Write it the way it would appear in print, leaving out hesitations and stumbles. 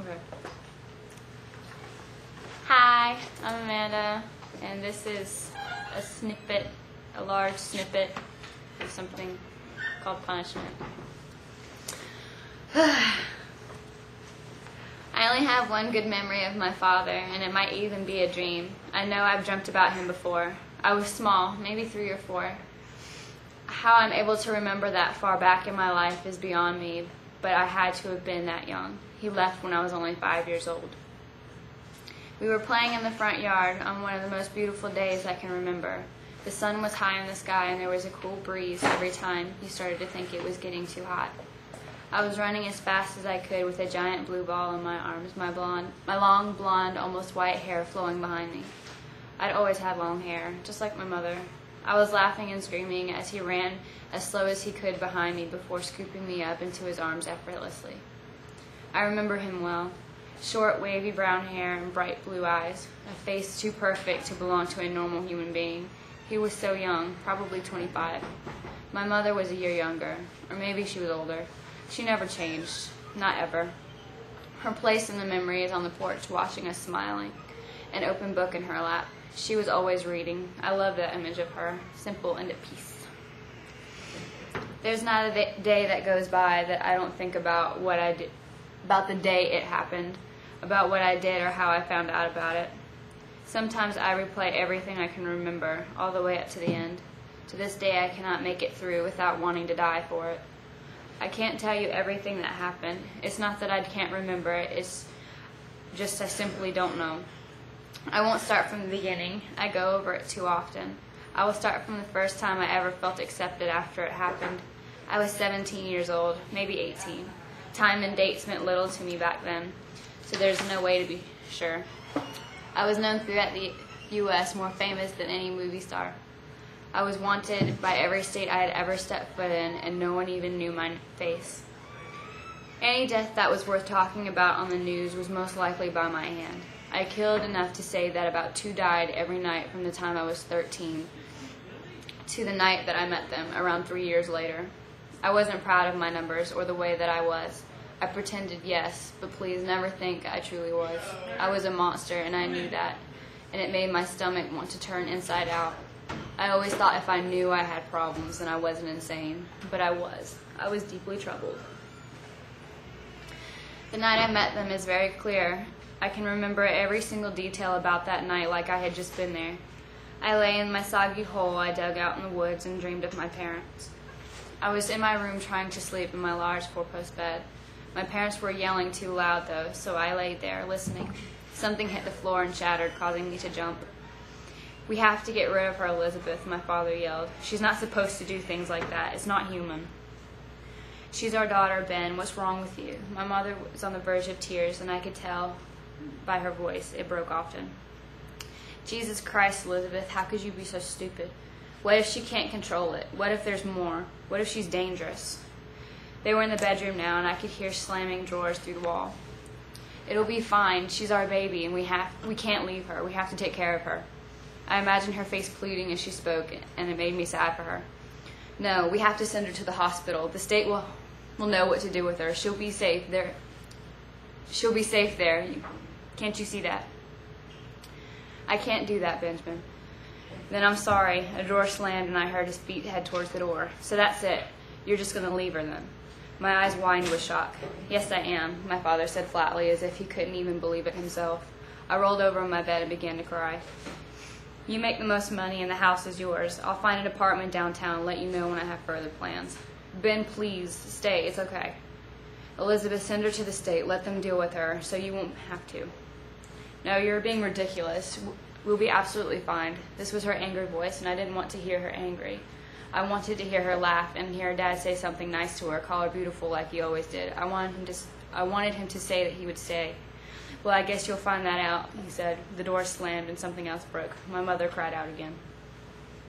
Okay. Hi, I'm Amanda, and this is a large snippet of something called punishment. I only have one good memory of my father, and it might even be a dream. I know I've dreamt about him before. I was small, maybe 3 or 4. How I'm able to remember that far back in my life is beyond me, but I had to have been that young. He left when I was only 5 years old. We were playing in the front yard on one of the most beautiful days I can remember. The sun was high in the sky, and there was a cool breeze every time you started to think it was getting too hot. I was running as fast as I could with a giant blue ball in my arms, my long blonde, almost white hair flowing behind me. I'd always had long hair, just like my mother. I was laughing and screaming as he ran as slow as he could behind me before scooping me up into his arms effortlessly. I remember him well. Short, wavy brown hair and bright blue eyes, a face too perfect to belong to a normal human being. He was so young, probably 25. My mother was a year younger, or maybe she was older. She never changed, not ever. Her place in the memory is on the porch watching us smiling, an open book in her lap. She was always reading. I love that image of her, simple and at peace. There's not a day that goes by that I don't think about what I did, about the day it happened, about what I did or how I found out about it. Sometimes I replay everything I can remember, all the way up to the end. To this day I cannot make it through without wanting to die for it. I can't tell you everything that happened. It's not that I can't remember it, it's just I simply don't know. I won't start from the beginning. I go over it too often. I will start from the first time I ever felt accepted after it happened. I was 17 years old, maybe 18. Time and dates meant little to me back then, so there's no way to be sure. I was known throughout the U.S., more famous than any movie star. I was wanted by every state I had ever stepped foot in, and no one even knew my face. Any death that was worth talking about on the news was most likely by my hand. I killed enough to say that about 2 died every night from the time I was 13 to the night that I met them, around 3 years later. I wasn't proud of my numbers or the way that I was. I pretended yes, but please never think I truly was. I was a monster, and I knew that, and it made my stomach want to turn inside out. I always thought if I knew I had problems, then I wasn't insane, but I was. I was deeply troubled. The night I met them is very clear. I can remember every single detail about that night like I had just been there. I lay in my soggy hole I dug out in the woods and dreamed of my parents. I was in my room trying to sleep in my large 4-post bed. My parents were yelling too loud, though, so I laid there, listening. Something hit the floor and shattered, causing me to jump. "We have to get rid of her, Elizabeth," my father yelled. "She's not supposed to do things like that. It's not human." "She's our daughter, Ben. What's wrong with you?" My mother was on the verge of tears, and I could tell by her voice it broke often. "Jesus Christ, Elizabeth, how could you be so stupid? What if she can't control it? What if there's more? What if she's dangerous?" They were in the bedroom now, and I could hear slamming drawers through the wall. "It'll be fine. She's our baby, and we can't leave her. We have to take care of her." I imagined her face pleading as she spoke, and it made me sad for her. "No, we have to send her to the hospital. The state will know what to do with her. She'll be safe there. She'll be safe there. Can't you see that?" "I can't do that, Benjamin." "Then I'm sorry." A door slammed, and I heard his feet head towards the door. "So that's it. You're just going to leave her then?" My eyes widened with shock. "Yes, I am," my father said flatly, as if he couldn't even believe it himself. I rolled over in my bed and began to cry. "You make the most money, and the house is yours. I'll find an apartment downtown and let you know when I have further plans." "Ben, please, stay. It's okay." "Elizabeth, send her to the state. Let them deal with her, so you won't have to." "No, you're being ridiculous. We'll be absolutely fine." This was her angry voice, and I didn't want to hear her angry. I wanted to hear her laugh and hear her dad say something nice to her, call her beautiful like he always did. I wanted him to say that he would stay. "Well, I guess you'll find that out," he said. The door slammed and something else broke. My mother cried out again.